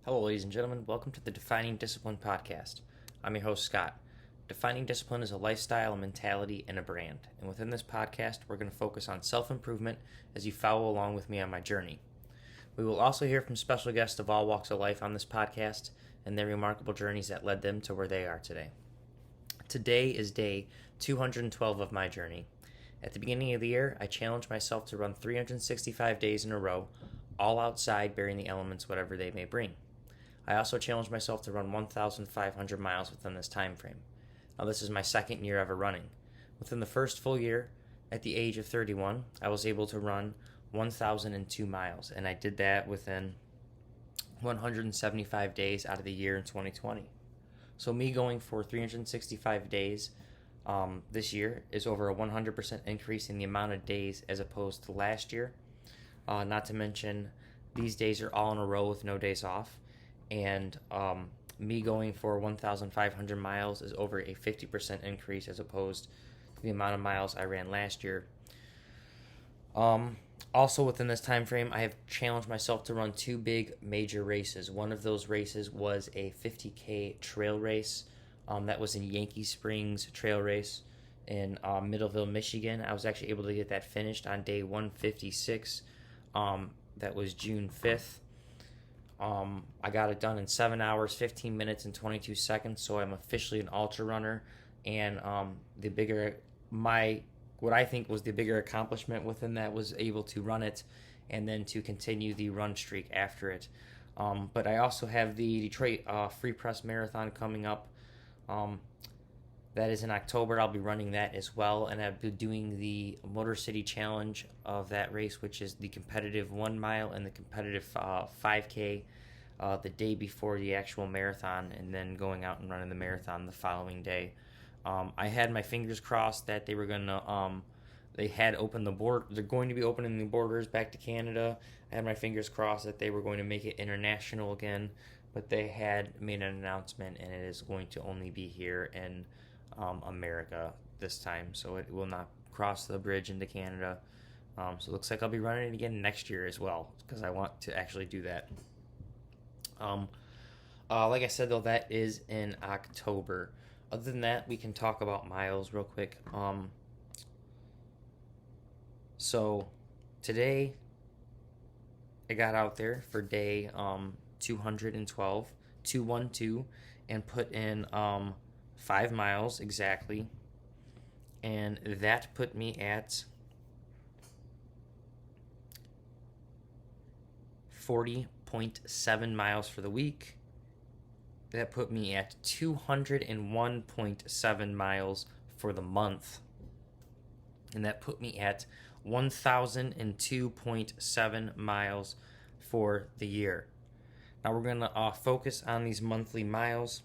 Hello, ladies and gentlemen. Welcome to the Defining Discipline podcast. I'm your host, Scott. Defining discipline is a lifestyle, a mentality, and a brand. And within this podcast, we're going to focus on self improvement as you follow along with me on my journey. We will also hear from special guests of all walks of life on this podcast and their remarkable journeys that led them to where they are today. Today is day 212 of my journey. At the beginning of the year, I challenged myself to run 365 days in a row, all outside, bearing the elements, whatever they may bring. I also challenged myself to run 1,500 miles within this time frame. Now, this is my second year ever running. Within the first full year, at the age of 31, I was able to run 1,002 miles, and I did that within 175 days out of the year in 2020. So me going for 365 days this year is over a 100% increase in the amount of days as opposed to last year. Not to mention, these days are all in a row with no days off. And me going for 1,500 miles is over a 50% increase as opposed to the amount of miles I ran last year. Also within this time frame, I have challenged myself to run two big major races. One of those races was a 50K trail race that was in Yankee Springs Trail Race in Middleville, Michigan. I was actually able to get that finished on day 156. That was June 5th. I got it done in 7 hours, 15 minutes, and 22 seconds, so I'm officially an ultra runner. And what I think was the bigger accomplishment within that was able to run it and then to continue the run streak after it. But I also have the Detroit Free Press Marathon coming up. That is in October. I'll be running that as well, and I'll be doing the Motor City Challenge of that race, which is the competitive 1 mile and the competitive 5K the day before the actual marathon, and then going out and running the marathon the following day. I had my fingers crossed that they were they had opened the board. They're going to be opening the borders back to Canada. I had my fingers crossed that they were going to make it international again, but they had made an announcement, and it is going to only be here in America this time, so it will not cross the bridge into Canada. So it looks like I'll be running it again next year as well, because I want to actually do that. Like I said, though, that is in October. Other than that, we can talk about miles real quick. So today I got out there for day 212, and put in 5 miles exactly, and that put me at 40.7 miles for the week. That put me at 201.7 miles for the month, and that put me at 1,002.7 miles for the year. Now we're going to focus on these monthly miles.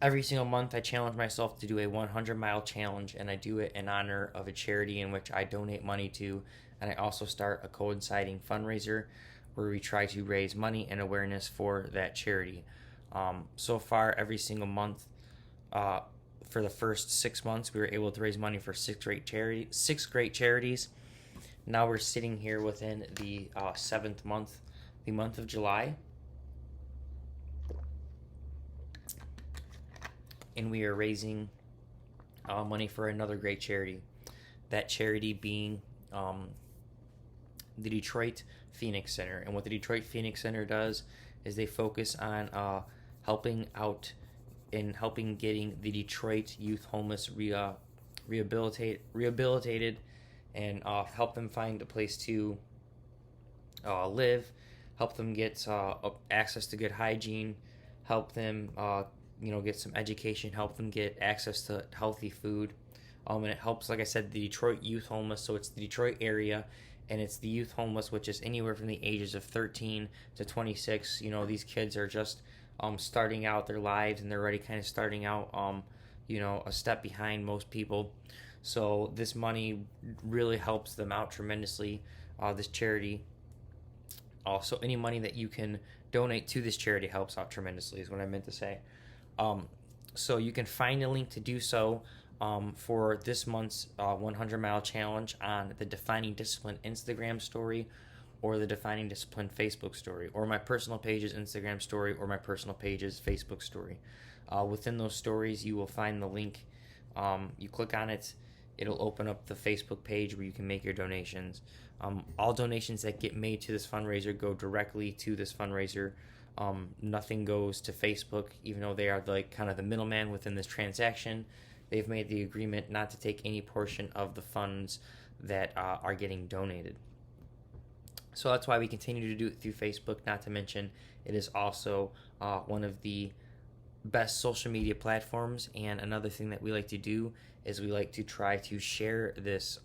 Every single month I challenge myself to do a 100-mile challenge, and I do it in honor of a charity in which I donate money to, and I also start a coinciding fundraiser where we try to raise money and awareness for that charity. So far, every single month, for the first 6 months, we were able to raise money for six great charities. Now we're sitting here within the 7th month, the month of July, and we are raising money for another great charity. That charity being the Detroit Phoenix Center. And what the Detroit Phoenix Center does is they focus on helping getting the Detroit youth homeless rehabilitated and help them find a place to live, help them get access to good hygiene, help them get some education, help them get access to healthy food. And it helps, like I said, the Detroit youth homeless. So it's the Detroit area, and it's the youth homeless, which is anywhere from the ages of 13 to 26. These kids are just starting out their lives, and they're already kind of starting out, a step behind most people. So this money really helps them out tremendously, this charity. Also, any money that you can donate to this charity helps out tremendously, is what I meant to say. So you can find a link to do so for this month's 100-mile challenge on the Defining Discipline Instagram story, or the Defining Discipline Facebook story, or my personal page's Instagram story, or my personal page's Facebook story. Within those stories, you will find the link. You click on it, it'll open up the Facebook page where you can make your donations. All donations that get made to this fundraiser go directly to this fundraiser. Nothing goes to Facebook, even though they are like kind of the middleman within this transaction. They've made the agreement not to take any portion of the funds that are getting donated. So that's why we continue to do it through Facebook. Not to mention, it is also one of the best social media platforms. And another thing that we like to do is we like to try to share this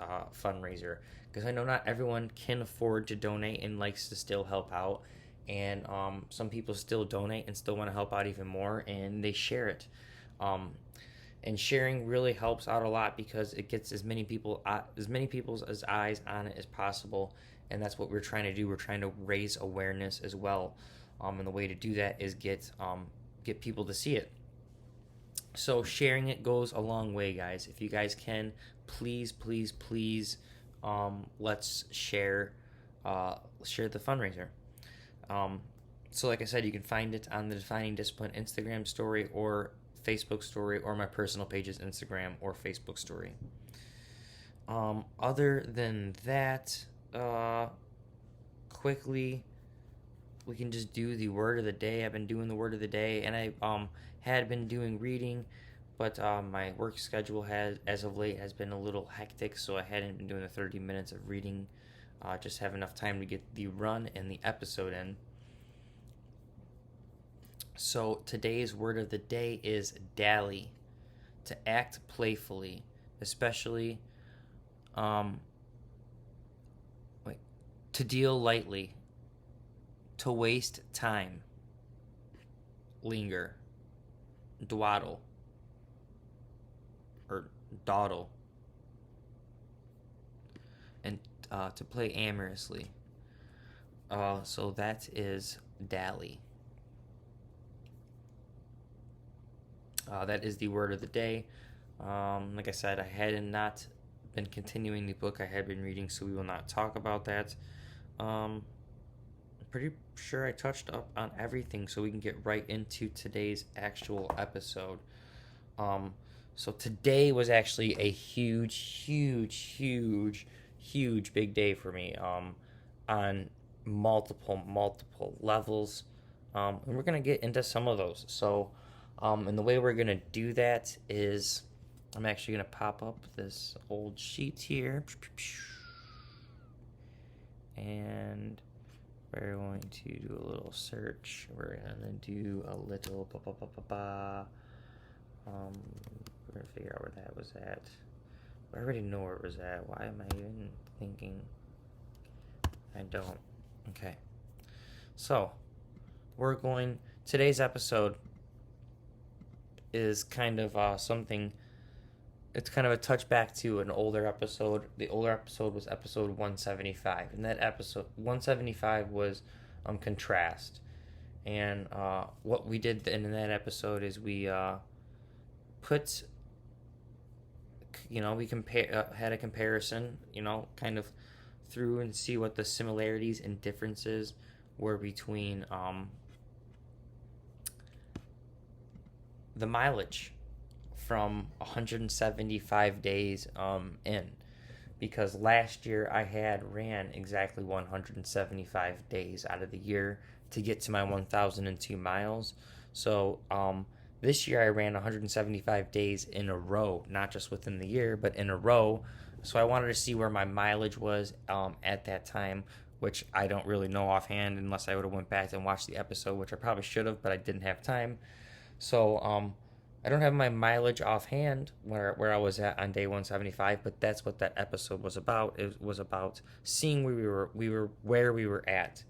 fundraiser, because I know not everyone can afford to donate and likes to still help out. And some people still donate and still want to help out even more, and they share it. And sharing really helps out a lot, because it gets as many people's eyes on it as possible. And that's what we're trying to do. We're trying to raise awareness as well. And the way to do that is get people to see it. So sharing it goes a long way, guys. If you guys can, please, let's share the fundraiser. So like I said, you can find it on the Defining Discipline Instagram story or Facebook story, or my personal page's Instagram or Facebook story. Other than that, quickly, we can just do the word of the day. I've been doing the word of the day, and I had been doing reading, but my work schedule as of late has been a little hectic, so I hadn't been doing the 30 minutes of reading. Just have enough time to get the run and the episode in. So today's word of the day is dally, to act playfully, especially to deal lightly, to waste time, linger, dawdle, or dawdle, and to play amorously. So that is dally. That is the word of the day. Like I said, I had not been continuing the book I had been reading, so we will not talk about that. I'm pretty sure I touched up on everything, so we can get right into today's actual episode. So today was actually a huge big day for me on multiple levels. And we're going to get into some of those. So and the way we're going to do that is I'm actually going to pop up this old sheet here. And we're going to do a little search. We're going to do a little we're going to figure out where that was at. I already know where it was at. Why am I even thinking? I don't. Okay. So, today's episode is kind of something, it's kind of a touchback to an older episode. The older episode was episode 175, and that episode 175 was contrast. And what we did in that episode is we had a comparison, kind of through and see what the similarities and differences were between the mileage from 175 days in, because last year I had ran exactly 175 days out of the year to get to my 1,002 miles. So this year I ran 175 days in a row, not just within the year, but in a row. So I wanted to see where my mileage was at that time, which I don't really know offhand unless I would have went back and watched the episode, which I probably should have, but I didn't have time. So I don't have my mileage offhand where I was at on day 175, but that's what that episode was about. It was about seeing where we were at.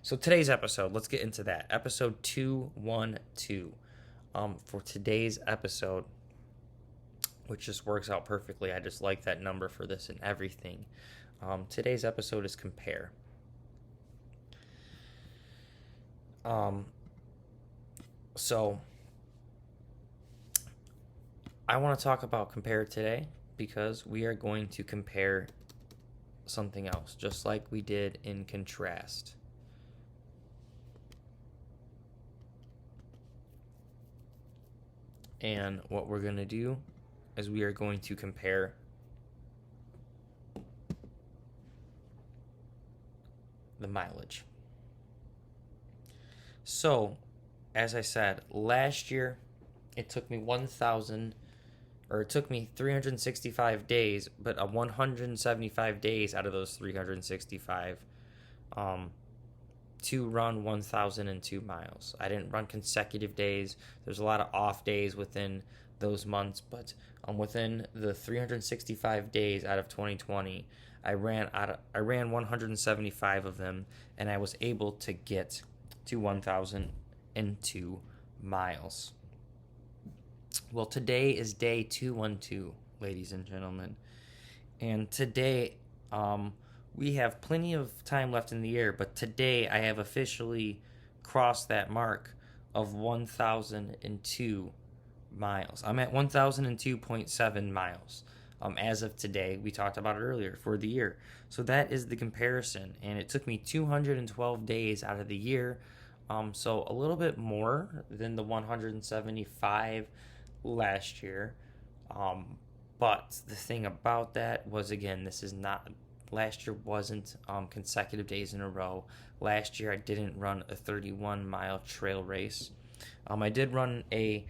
So today's episode, let's get into that. Episode 212. For today's episode, which just works out perfectly. I just like that number for this and everything. Today's episode is compare. So I want to talk about compare today because we are going to compare something else, just like we did in contrast. And what we're going to do is we are going to compare the mileage. So, as I said, last year it took me 365 days, but 175 days out of those 365 to run 1,002 miles. I didn't run consecutive days. There's a lot of off days within those months, but within the 365 days out of 2020, I ran 175 of them, and I was able to get to 1,002 miles. Well, today is day 212, ladies and gentlemen, and today we have plenty of time left in the year, but today I have officially crossed that mark of 1,002 miles. I'm at 1,002.7 miles as of today. We talked about it earlier for the year. So that is the comparison, and it took me 212 days out of the year. So a little bit more than the 175 last year. But the thing about that was, again, last year wasn't consecutive days in a row. Last year I didn't run a 31-mile trail race. I did run a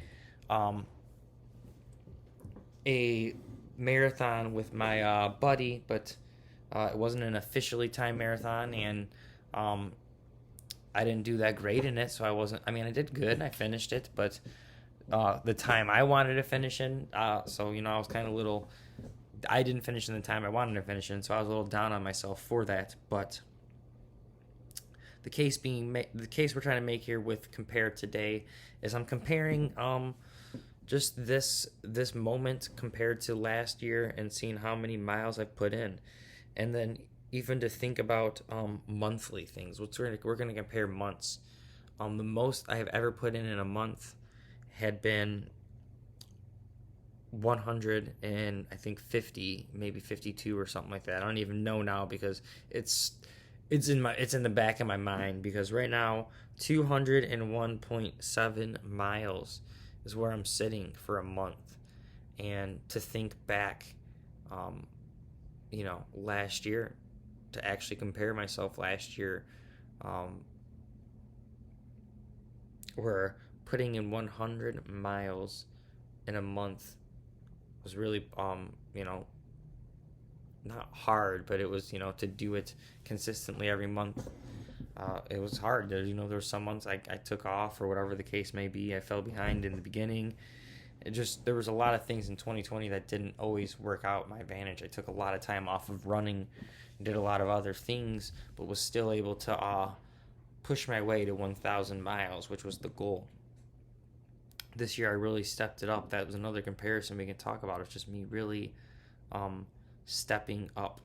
marathon with my buddy, but it wasn't an officially timed marathon, and I didn't do that great in it, so I did good. I finished it, but the time I wanted to finish in, so, I was kind of I didn't finish in the time I wanted to finish in, so I was a little down on myself for that. But the case we're trying to make here with compare today is I'm comparing just this moment compared to last year and seeing how many miles I've put in, and then even to think about monthly things. We're going to compare months. The most I have ever put in a month had been 100 and I think 50, maybe 52 or something like that. I don't even know now because it's in the back of my mind, because right now 201.7 miles is where I'm sitting for a month. And to think back last year, to actually compare myself last year, where putting in 100 miles in a month was really not hard, but it was, to do it consistently every month. It was hard. There were some months I took off, or whatever the case may be. I fell behind in the beginning. There was a lot of things in 2020 that didn't always work out my advantage. I took a lot of time off of running, did a lot of other things, but was still able to push my way to 1,000 miles, which was the goal. This year I really stepped it up. That was another comparison we can talk about. It's just me really stepping up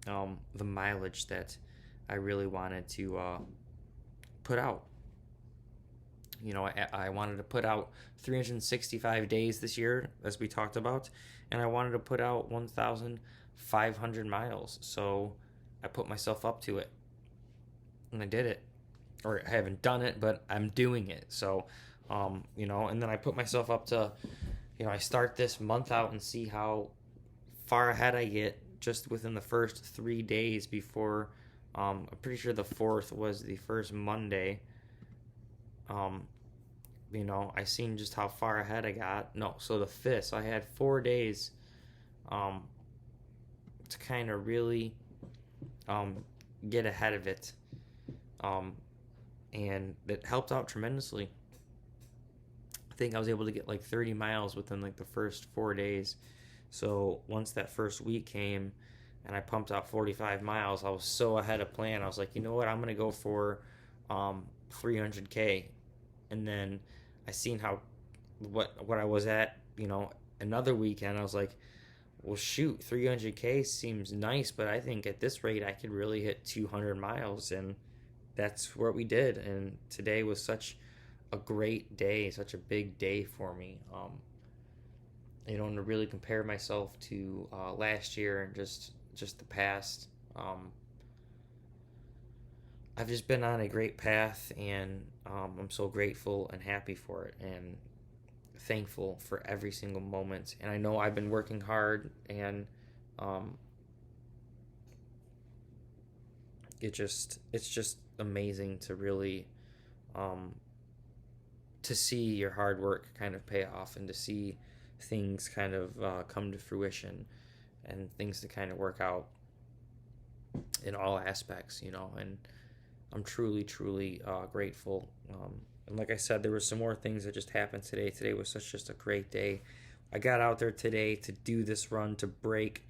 the mileage that I really wanted to put out. I wanted to put out 365 days this year, as we talked about, and I wanted to put out 1,500 miles. So I put myself up to it, and I did it. Or I haven't done it, but I'm doing it. So, and then I put myself up to, I start this month out and see how far ahead I get just within the first 3 days before, I'm pretty sure the 4th was the first Monday. I seen just how far ahead I got. No, so the 5th. So I had 4 days to kind of really get ahead of it. And it helped out tremendously. I think I was able to get like 30 miles within like the first 4 days. So once that first week came and I pumped out 45 miles, I was so ahead of plan. I was like, you know what, I'm going to go for 300K. And then I seen what I was at, another weekend. I was like, well, shoot, 300K seems nice, but I think at this rate I could really hit 200 miles. And that's what we did. And today was such a great day, such a big day for me. To really compare myself to last year and just just the past. I've just been on a great path, and I'm so grateful and happy for it, and thankful for every single moment. And I know I've been working hard, and um, it's just amazing to really um, to see your hard work kind of pay off, and to see things kind of come to fruition, and things to kind of work out in all aspects, and I'm truly, truly grateful. And like I said, there were some more things that just happened today. Today was just a great day. I got out there today to do this run, to break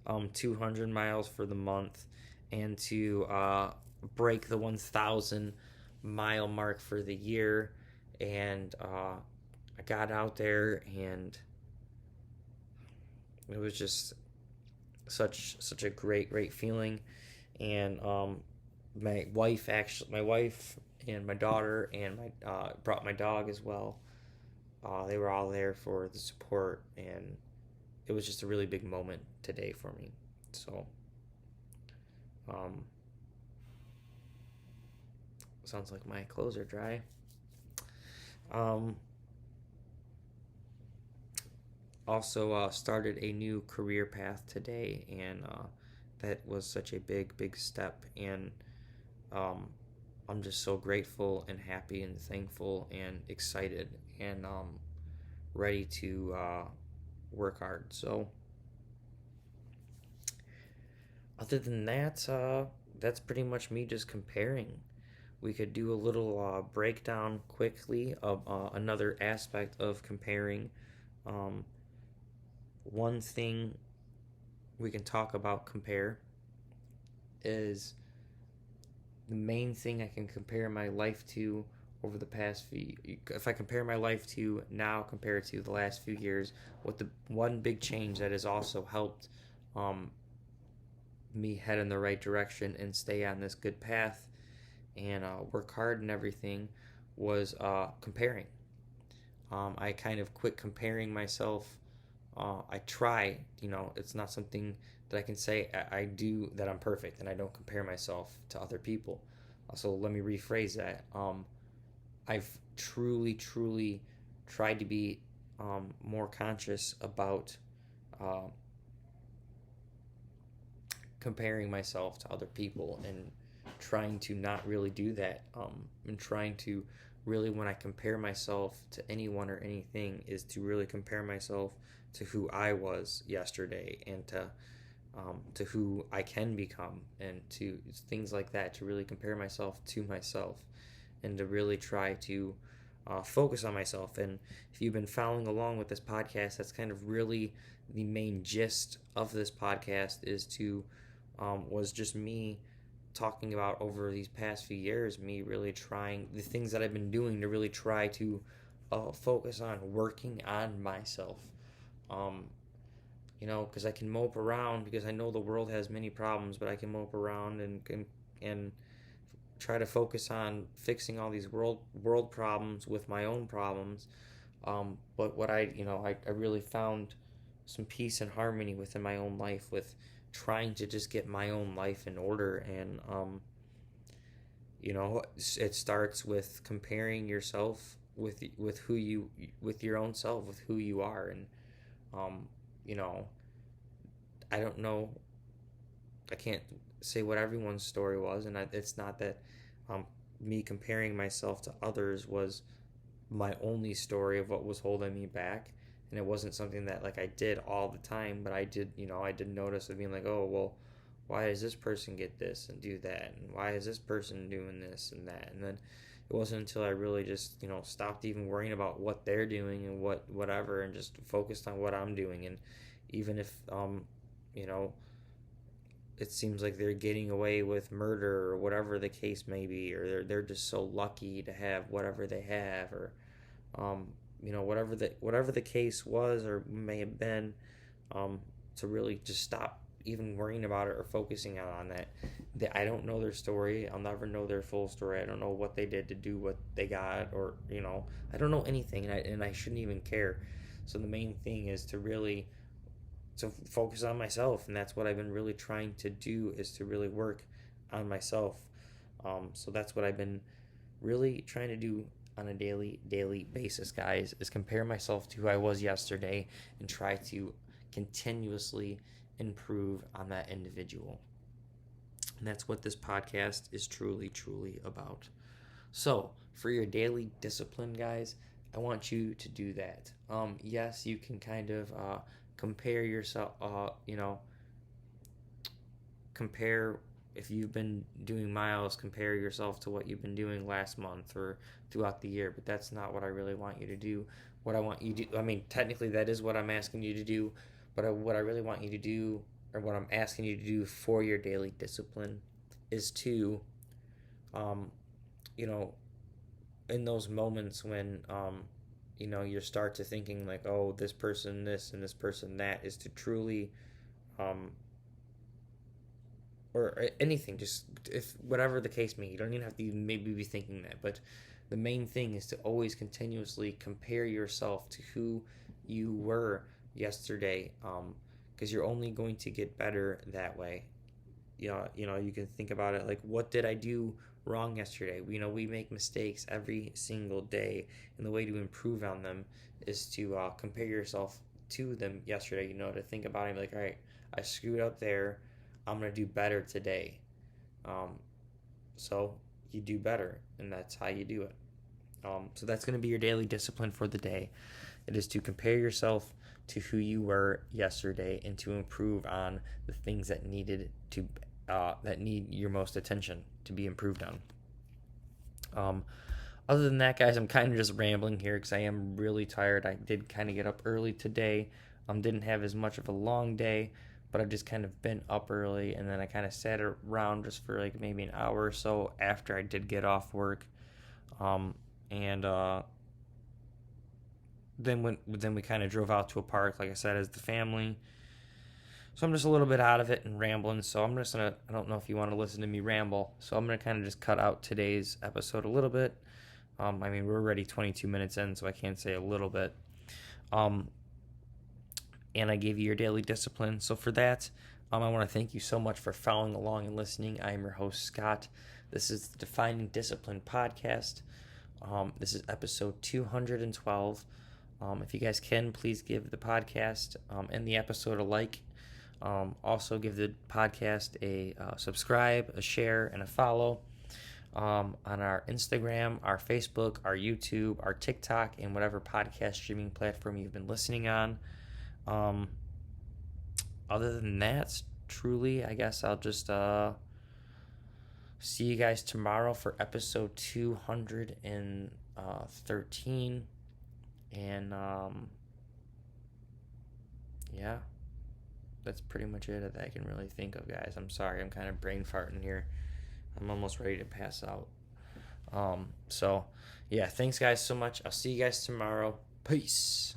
200 miles for the month, and to break the 1,000 mile mark for the year. And I got out there, and it was just such a great feeling. And my wife and my daughter and my brought my dog as well. They were all there for the support, and it was just a really big moment today for me. So, um, sounds like my clothes are dry. Um, Also started a new career path today, and that was such a big step. And um, I'm just so grateful and happy and thankful and excited, and ready to work hard. So, other than that, that's pretty much me just comparing. We could do a little breakdown quickly of another aspect of comparing. Um, One thing we can talk about compare is the main thing I can compare my life to over the past few. If I compare my life to now compared to the last few years, what the one big change that has also helped um, me head in the right direction and stay on this good path, and work hard and everything, was comparing. I kind of quit comparing myself. I try, it's not something that I can say I do that I'm perfect and I don't compare myself to other people. So let me rephrase that. I've truly tried to be more conscious about uh, comparing myself to other people, and trying to not really do that. And trying to really, when I compare myself to anyone or anything, is to really compare myself to who I was yesterday, and to who I can become, and to things like that, to really compare myself to myself, and to really try to focus on myself. And if you've been following along with this podcast, that's kind of really the main gist of this podcast, is to was just me talking about over these past few years, me really trying the things that I've been doing to really try to focus on working on myself. Um, because I can mope around, because I know the world has many problems, but I can mope around and try to focus on fixing all these world problems with my own problems. But what I really found some peace and harmony within my own life, with trying to just get my own life in order. And it starts with comparing yourself with who you with your own self, with who you are. And um, you know I don't know, I can't say what everyone's story was, and it's not that me comparing myself to others was my only story of what was holding me back. And it wasn't something that, like, I did all the time, but I did notice of being like, oh well, why does this person get this and do that, and why is this person doing this and that? And then it wasn't until I really just stopped even worrying about what they're doing and whatever, and just focused on what I'm doing. And even if you know it seems like they're getting away with murder or whatever the case may be, or they're just so lucky to have whatever they have, or um, whatever the case was or may have been, to really just stop even worrying about it or focusing on that. I don't know their story. I'll never know their full story. I don't know what they did to do what they got, or I don't know anything, and I shouldn't even care. So the main thing is to really to focus on myself, and that's what I've been really trying to do, is to really work on myself. So that's what I've been really trying to do on a daily basis, guys, is compare myself to who I was yesterday and try to continuously improve on that individual. And that's what this podcast is truly about. So, for your daily discipline, guys, I want you to do that. Yes, you can kind of compare yourself, compare if you've been doing miles, compare yourself to what you've been doing last month or throughout the year, but that's not what I really want you to do. What I want you to do, I mean, technically that is what I'm asking you to do, but what I really want you to do, or what I'm asking you to do for your daily discipline, is to, um, you know, in those moments when, you start to thinking like, oh, this person this and this person that, is to truly, um, or anything, just if whatever the case may be, you don't even have to maybe be thinking that, but the main thing is to always continuously compare yourself to who you were yesterday, because you're only going to get better that way. You can think about it like, what did I do wrong yesterday? We make mistakes every single day, and the way to improve on them is to compare yourself to them yesterday. To think about it like, all right, I screwed up there, I'm gonna do better today. um, so you do better, and that's how you do it. So that's going to be your daily discipline for the day. It is to compare yourself to who you were yesterday and to improve on the things that need your most attention to be improved on. Other than that, guys, I'm kind of just rambling here because I am really tired. I did kind of get up early today. Didn't have as much of a long day, but I've just kind of been up early, and then I kind of sat around just for like maybe an hour or so after I did get off work. And then we kind of drove out to a park, like I said, as the family. So I'm just a little bit out of it and rambling. So I'm just gonna, I don't know if you want to listen to me ramble. So I'm gonna kind of just cut out today's episode a little bit. We're already 22 minutes in, so I can't say a little bit. And I gave you your daily discipline. So for that, I want to thank you so much for following along and listening. I am your host, Scott. This is the Defining Discipline podcast. This is episode 212. If you guys can, please give the podcast and the episode a like. Also, give the podcast a subscribe, a share, and a follow on our Instagram, our Facebook, our YouTube, our TikTok, and whatever podcast streaming platform you've been listening on. Other than that, truly, I guess I'll just see you guys tomorrow for episode 213. And yeah, that's pretty much it that I can really think of, guys. I'm sorry, I'm kind of brain farting here. I'm almost ready to pass out. So yeah, thanks guys so much. I'll see you guys tomorrow. Peace.